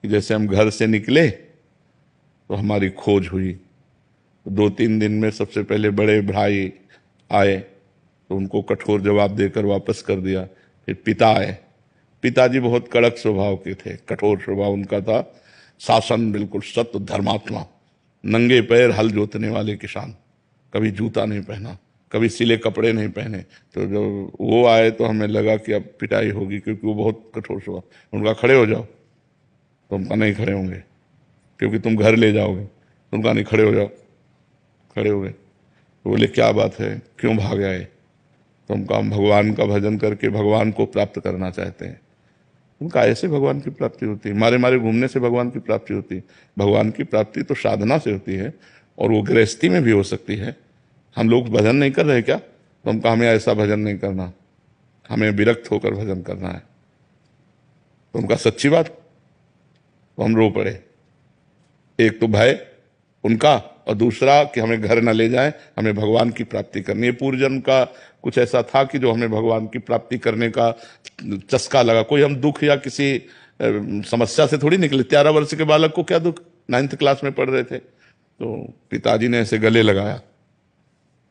कि जैसे हम घर से निकले तो हमारी खोज हुई। तो 2-3 दिन में सबसे पहले बड़े भाई आए तो उनको कठोर जवाब देकर वापस कर दिया। फिर पिता आए। पिताजी बहुत कड़क स्वभाव के थे, कठोर स्वभाव उनका था, शासन बिल्कुल सत्य, धर्मात्मा, नंगे पैर हल जोतने वाले किसान, कभी जूता नहीं पहना, कभी सिले कपड़े नहीं पहने। तो जब वो आए तो हमें लगा कि अब पिटाई होगी, क्योंकि वो बहुत कठोर स्वभाव। उनका खड़े हो जाओ, तो हम कहा नहीं खड़े होंगे क्योंकि तुम घर ले जाओगे। तुम कहा नहीं खड़े हो जाओ, खड़े हो गए। तो बोले क्या बात है, क्यों भाग आए? तो हम कहा हम भगवान का भजन करके भगवान को प्राप्त करना चाहते हैं। उनका ऐसे भगवान की प्राप्ति होती है, मारे मारे घूमने से भगवान की प्राप्ति होती है। भगवान की प्राप्ति तो साधना से होती है, और वो गृहस्थी में भी हो सकती है। हम लोग भजन नहीं कर रहे क्या? तो हम कहा हमें ऐसा भजन नहीं करना, हमें विरक्त होकर भजन करना है। तो उनका सच्ची बात? तो हम रो पड़े। एक तो भय उनका, और दूसरा कि हमें घर न ले जाए, हमें भगवान की प्राप्ति करनी है। पूर्व जन्म का कुछ ऐसा था कि जो हमें भगवान की प्राप्ति करने का चस्का लगा। कोई हम दुख या किसी समस्या से थोड़ी निकले। 13 वर्ष के बालक को क्या दुख, 9th क्लास में पढ़ रहे थे। तो पिताजी ने ऐसे गले लगाया,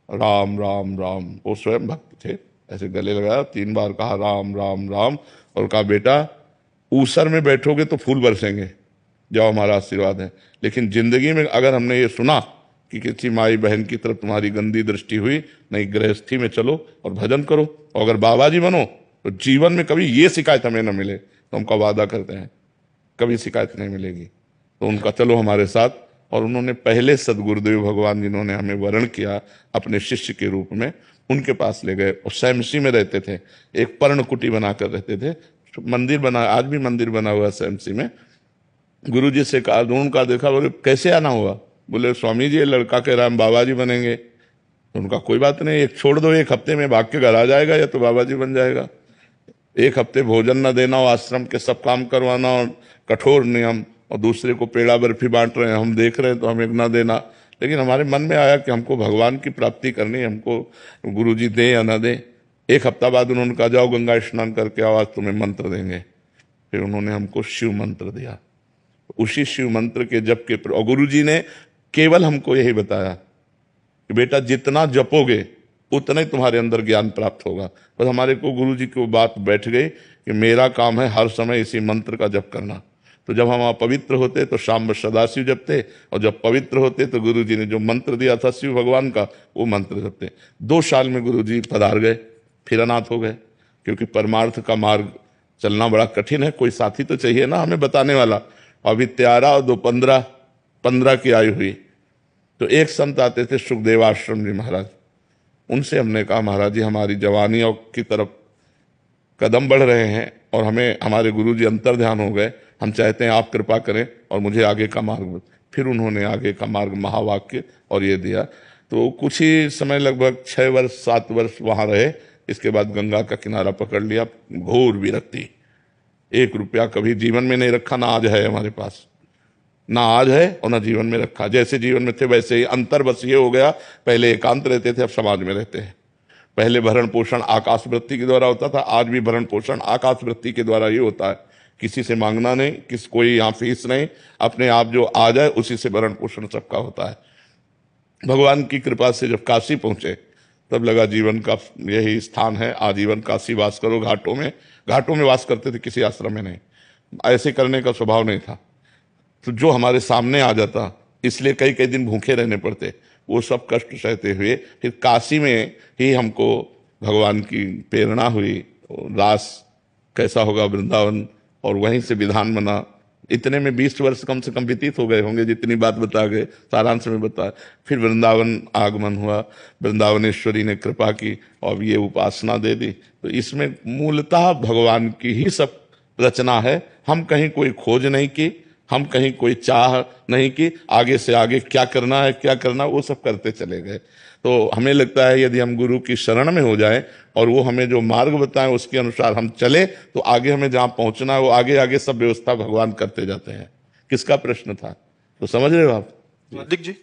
राम राम राम, वो स्वयं भक्त थे, ऐसे गले लगाया, 3 बार कहा राम राम राम, और कहा बेटा ऊसर में बैठोगे तो फूल बरसेंगे, जाओ हमारा आशीर्वाद है। लेकिन जिंदगी में अगर हमने ये सुना कि किसी माई बहन की तरफ तुम्हारी गंदी दृष्टि हुई, नहीं गृहस्थी में चलो और भजन करो, और अगर बाबा जी बनो तो जीवन में कभी ये शिकायत हमें न मिले। तो हमका वादा करते हैं कभी शिकायत नहीं मिलेगी। तो उनका चलो हमारे साथ। और उन्होंने पहले सदगुरुदेव भगवान जिन्होंने हमें वर्ण किया अपने शिष्य के रूप में, उनके पास ले गए। और सैमसी में रहते थे, एक पर्णकुटी बनाकर रहते थे। मंदिर बना, आज भी मंदिर बना हुआ सैमसी में। गुरु जी से कहा, उनका देखा, बोले कैसे आना हुआ? बोले स्वामी जी ये लड़का कह रहा हम बाबा जी बनेंगे। तो उनका कोई बात नहीं, एक छोड़ दो, 1 हफ्ते में भाग के घर आ जाएगा या तो बाबा जी बन जाएगा। 1 हफ्ते भोजन न देना और आश्रम के सब काम करवाना और कठोर नियम, और दूसरे को पेड़ा बर्फी बांट रहे हैं, हम देख रहे हैं तो हमें न देना। लेकिन हमारे मन में आया कि हमको भगवान की प्राप्ति करनी है, हमको गुरु जी दें या न दें। 1 हफ्ता बाद उन्होंने कहा जाओ गंगा स्नान करके आओ, आज तुम्हें मंत्र देंगे। फिर उन्होंने हमको शिव मंत्र दिया। उसी शिव मंत्र के जप के, और गुरु जी ने केवल हमको यही बताया कि बेटा जितना जपोगे उतना ही तुम्हारे अंदर ज्ञान प्राप्त होगा। बस हमारे को गुरु जी की बात बैठ गई कि मेरा काम है हर समय इसी मंत्र का जप करना। तो जब हम अपवित्र होते तो शाम में सदाशिव जपते, और जब पवित्र होते तो गुरु जी ने जो मंत्र दिया था शिव भगवान का, वो मंत्र जपते। 2 साल में गुरु जी पधार गए, फिर अनाथ हो गए। क्योंकि परमार्थ का मार्ग चलना बड़ा कठिन है, कोई साथी तो चाहिए ना हमें बताने वाला। अभी 13 और 2 15 की आयु हुई तो एक संत आते थे, सुखदेव आश्रम जी महाराज। उनसे हमने कहा महाराज जी हमारी जवानी की तरफ कदम बढ़ रहे हैं, और हमें हमारे गुरु जी अंतर्ध्यान हो गए, हम चाहते हैं आप कृपा करें और मुझे आगे का मार्ग। फिर उन्होंने आगे का मार्ग महावाक्य और ये दिया। तो कुछ ही समय, लगभग 6 वर्ष 7 वर्ष वहाँ रहे। इसके बाद गंगा का किनारा पकड़ लिया। घोर विरक्ति, 1 रुपया कभी जीवन में नहीं रखा, ना आज है हमारे पास, ना आज है और ना जीवन में रखा। जैसे जीवन में थे वैसे ही। अंतर बस ये हो गया, पहले एकांत रहते थे, अब समाज में रहते हैं। पहले भरण पोषण आकाश वृत्ति के द्वारा होता था, आज भी भरण पोषण आकाश वृत्ति के द्वारा ही होता है। किसी से मांगना नहीं, कोई यहाँ फीस नहीं, अपने आप जो आ जाए उसी से भरण पोषण सबका होता है। भगवान की कृपा से जब काशी पहुंचे तब लगा जीवन का यही स्थान है, आजीवन काशी वास करो। घाटों में वास करते थे, किसी आश्रम में नहीं। ऐसे करने का स्वभाव नहीं था। तो जो हमारे सामने आ जाता, इसलिए कई कई दिन भूखे रहने पड़ते। वो सब कष्ट सहते हुए फिर काशी में ही हमको भगवान की प्रेरणा हुई। रास कैसा होगा वृंदावन, और वहीं से विधान बना। इतने में 20 वर्ष कम से कम व्यतीत हो गए होंगे, जितनी बात बता गए सारांश में बता। फिर वृंदावन आगमन हुआ, वृंदावनेश्वरी ने कृपा की और ये उपासना दे दी। तो इसमें मूलतः भगवान की ही सब रचना है। हम कहीं कोई खोज नहीं की, हम कहीं कोई चाह नहीं कि आगे से आगे क्या करना है, क्या करना, वो सब करते चले गए। तो हमें लगता है यदि हम गुरु की शरण में हो जाएं और वो हमें जो मार्ग बताएं उसके अनुसार हम चले, तो आगे हमें जहां पहुंचना है वो आगे आगे सब व्यवस्था भगवान करते जाते हैं। किसका प्रश्न था? तो समझ रहे हो आप? दिख जी।